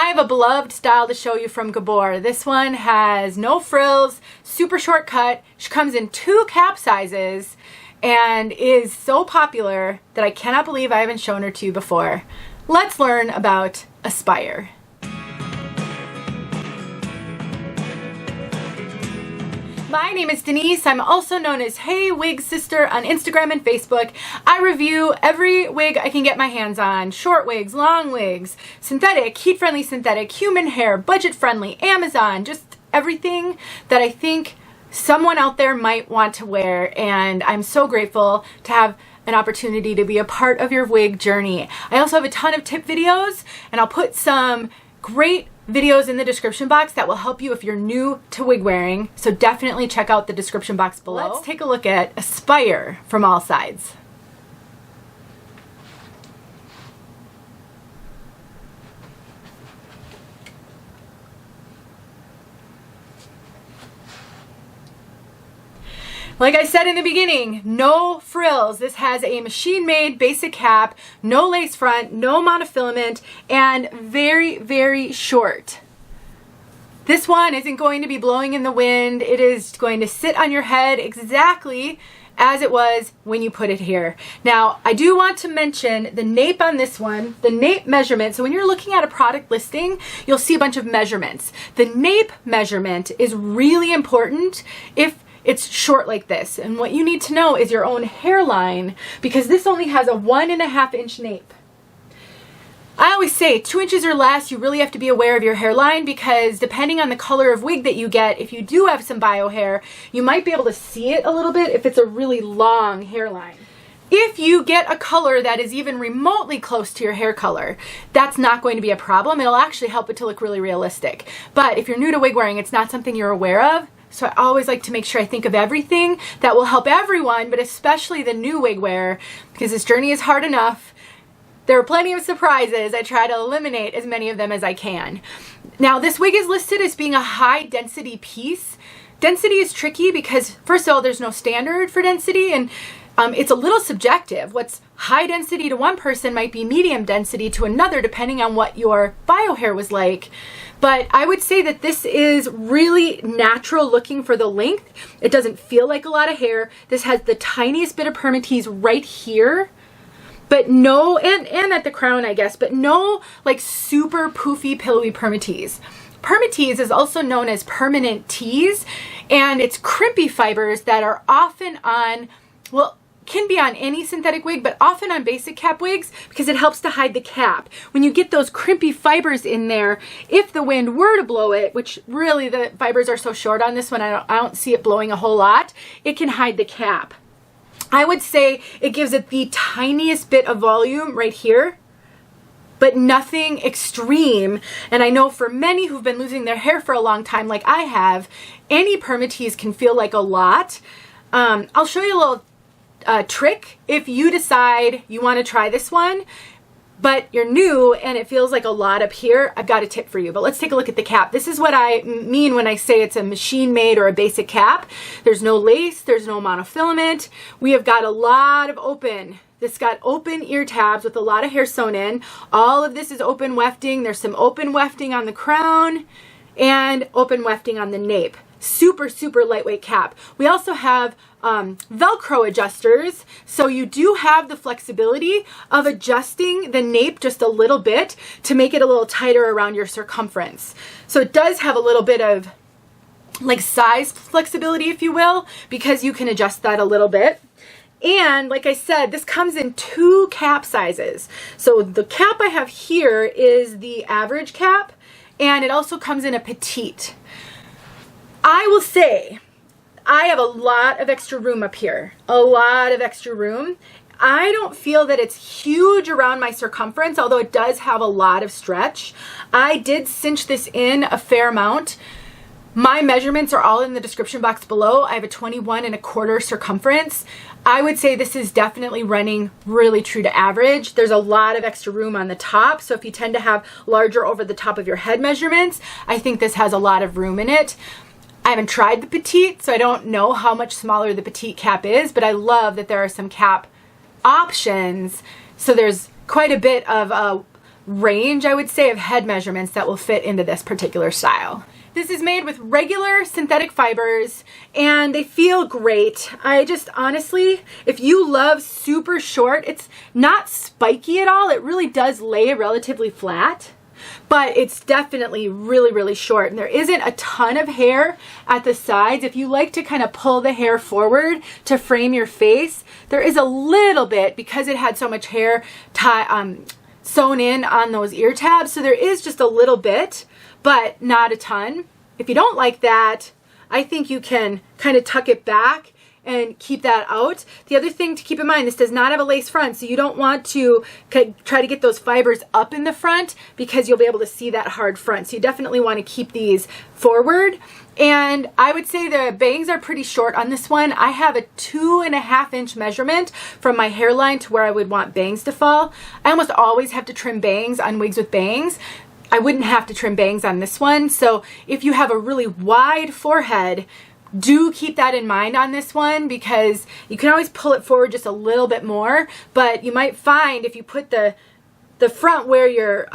have a beloved style to show you from Gabor. This one has no frills, super short cut. She comes in 2 cap sizes and is so popular that I cannot believe I haven't shown her to you before. Let's learn about Aspire. My name is Denise. I'm also known as heywigsister on Instagram and Facebook. I review every wig I can get my hands on. Short wigs, long wigs, synthetic, heat-friendly synthetic, human hair, budget-friendly, Amazon, just everything that I think someone out there might want to wear. And I'm so grateful to have an opportunity to be a part of your wig journey. I also have a ton of tip videos, and I'll put some great videos in the description box that will help you if you're new to wig wearing, so definitely check out the description box below. Let's take a look at Aspire from all sides. Like I said in the beginning, no frills. This has a machine-made basic cap, no lace front, no monofilament, and very, very short. This one isn't going to be blowing in the wind. It is going to sit on your head exactly as it was when you put it here. Now, I do want to mention the nape on this one, the nape measurement. So when you're looking at a product listing, you'll see a bunch of measurements. The nape measurement is really important if it's short like this. And what you need to know is your own hairline, because this only has a 1.5 inch nape. I always say 2 inches or less, you really have to be aware of your hairline, because depending on the color of wig that you get, if you do have some bio hair, you might be able to see it a little bit if it's a really long hairline. If you get a color that is even remotely close to your hair color, that's not going to be a problem. It'll actually help it to look really realistic. But if you're new to wig wearing, it's not something you're aware of. So I always like to make sure I think of everything that will help everyone, but especially the new wig wearer, because this journey is hard enough. There are plenty of surprises. I try to eliminate as many of them as I can. Now, this wig is listed as being a high density piece. Density is tricky because, first of all, there's no standard for density, and it's a little subjective. What's high density to one person might be medium density to another, depending on what your bio hair was like. But I would say that this is really natural looking for the length. It doesn't feel like a lot of hair. This has the tiniest bit of permatease right here, but no, and at the crown, I guess, but no like super poofy, pillowy permatease. Permatease is also known as permanent tease, and it's crimpy fibers that are often on, well, can be on any synthetic wig, but often on basic cap wigs because it helps to hide the cap. When you get those crimpy fibers in there, if the wind were to blow it, which really the fibers are so short on this one, I don't see it blowing a whole lot, it can hide the cap. I would say it gives it the tiniest bit of volume right here, but nothing extreme. And I know for many who've been losing their hair for a long time, like I have, any permatease can feel like a lot. I'll show you a little trick if you decide you want to try this one, but you're new and it feels like a lot up here. I've got a tip for you, but let's take a look at the cap. This is what I mean when I say it's a machine made or a basic cap. There's no lace, there's no monofilament. We have got a lot of open. This got open ear tabs with a lot of hair sewn in. All of this is open wefting. There's some open wefting on the crown and open wefting on the nape. Super, super lightweight cap. We also have Velcro adjusters, so you do have the flexibility of adjusting the nape just a little bit to make it a little tighter around your circumference. So it does have a little bit of like size flexibility, if you will, because you can adjust that a little bit. And like I said, this comes in 2 cap sizes. So the cap I have here is the average cap, and it also comes in a petite. I will say, I have a lot of extra room up here, a lot of extra room. I don't feel that it's huge around my circumference, although it does have a lot of stretch. I did cinch this in a fair amount. My measurements are all in the description box below. I have a 21.25 circumference. I would say this is definitely running really true to average. There's a lot of extra room on the top, so if you tend to have larger over the top of your head measurements, I think this has a lot of room in it. I haven't tried the Petite, so I don't know how much smaller the Petite cap is, but I love that there are some cap options. So there's quite a bit of range, I would say, of head measurements that will fit into this particular style. This is made with regular synthetic fibers and they feel great. I just honestly, if you love super short, it's not spiky at all. It really does lay relatively flat, but it's definitely really, really short. And there isn't a ton of hair at the sides. If you like to kind of pull the hair forward to frame your face, there is a little bit because it had so much hair sewn in on those ear tabs. So there is just a little bit, but not a ton. If you don't like that, I think you can kind of tuck it back and keep that out. The other thing to keep in mind, this does not have a lace front, so you don't want to try to get those fibers up in the front because you'll be able to see that hard front. So you definitely want to keep these forward. And I would say the bangs are pretty short on this one. I have a 2.5 inch measurement from my hairline to where I would want bangs to fall. I almost always have to trim bangs on wigs with bangs. I wouldn't have to trim bangs on this one. So if you have a really wide forehead, do keep that in mind on this one because you can always pull it forward just a little bit more, but you might find if you put the front where your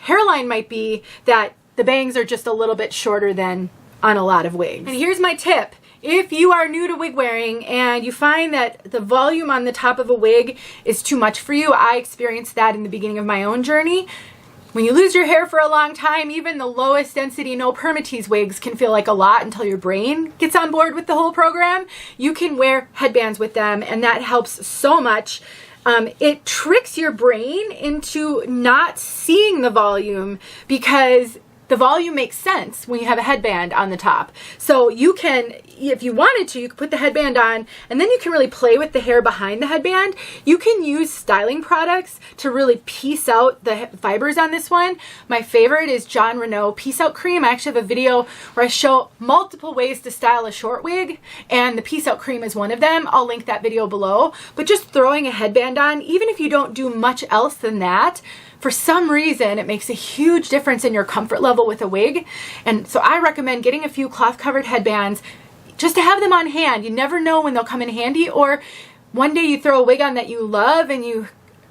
hairline might be that the bangs are just a little bit shorter than on a lot of wigs. And here's my tip. If you are new to wig wearing and you find that the volume on the top of a wig is too much for you, I experienced that in the beginning of my own journey. When you lose your hair for a long time, even the lowest density, no Permatease wigs can feel like a lot until your brain gets on board with the whole program. You can wear headbands with them and that helps so much. It tricks your brain into not seeing the volume because the volume makes sense when you have a headband on the top. So you can, if you wanted to, you could put the headband on and then you can really play with the hair behind the headband. You can use styling products to really piece out the fibers on this one. My favorite is Jon Renau Piece Out Cream. I actually have a video where I show multiple ways to style a short wig and the Piece Out Cream is one of them. I'll link that video below. But just throwing a headband on, even if you don't do much else than that, for some reason, it makes a huge difference in your comfort level with a wig. And so I recommend getting a few cloth covered headbands just to have them on hand. You never know when they'll come in handy, or one day you throw a wig on that you love and you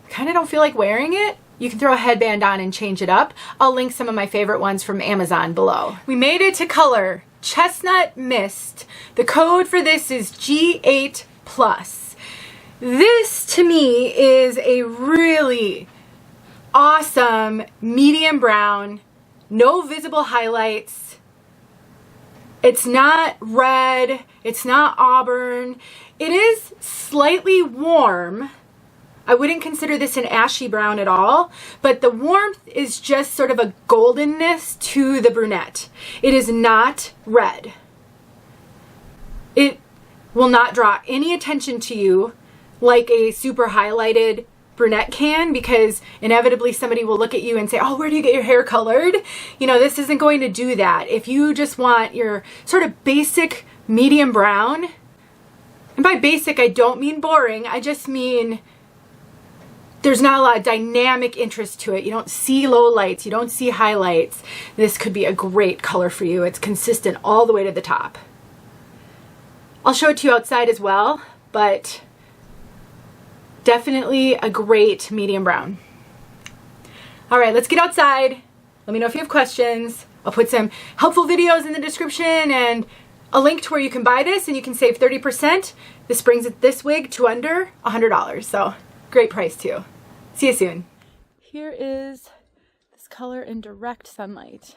kind of don't feel like wearing it. You can throw a headband on and change it up. I'll link some of my favorite ones from Amazon below. We made it to color Chestnut Mist. The code for this is G8+. This to me is a really awesome medium brown, no visible highlights. It's not red, it's not auburn. It is slightly warm. I wouldn't consider this an ashy brown at all, but the warmth is just sort of a goldenness to the brunette. It is not red. It will not draw any attention to you like a super highlighted brunette can, because inevitably somebody will look at you and say, oh, where do you get your hair colored? You know, this isn't going to do that. If you just want your sort of basic medium brown, and by basic I don't mean boring, I just mean there's not a lot of dynamic interest to it. You don't see low lights, you don't see highlights. This could be a great color for you. It's consistent all the way to the top. I'll show it to you outside as well, but definitely a great medium brown. All right, let's get outside. Let me know if you have questions. I'll put some helpful videos in the description and a link to where you can buy this and you can save 30%. This brings this wig to under $100, so great price too. See you soon. Here is this color in direct sunlight.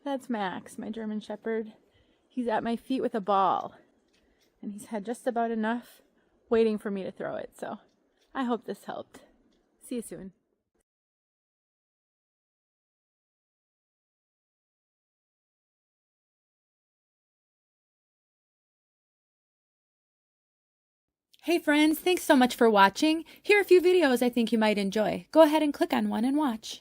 That's Max, my German Shepherd. He's at my feet with a ball, and he's had just about enough waiting for me to throw it, so I hope this helped. See you soon. Hey friends, thanks so much for watching. Here are a few videos I think you might enjoy. Go ahead and click on one and watch.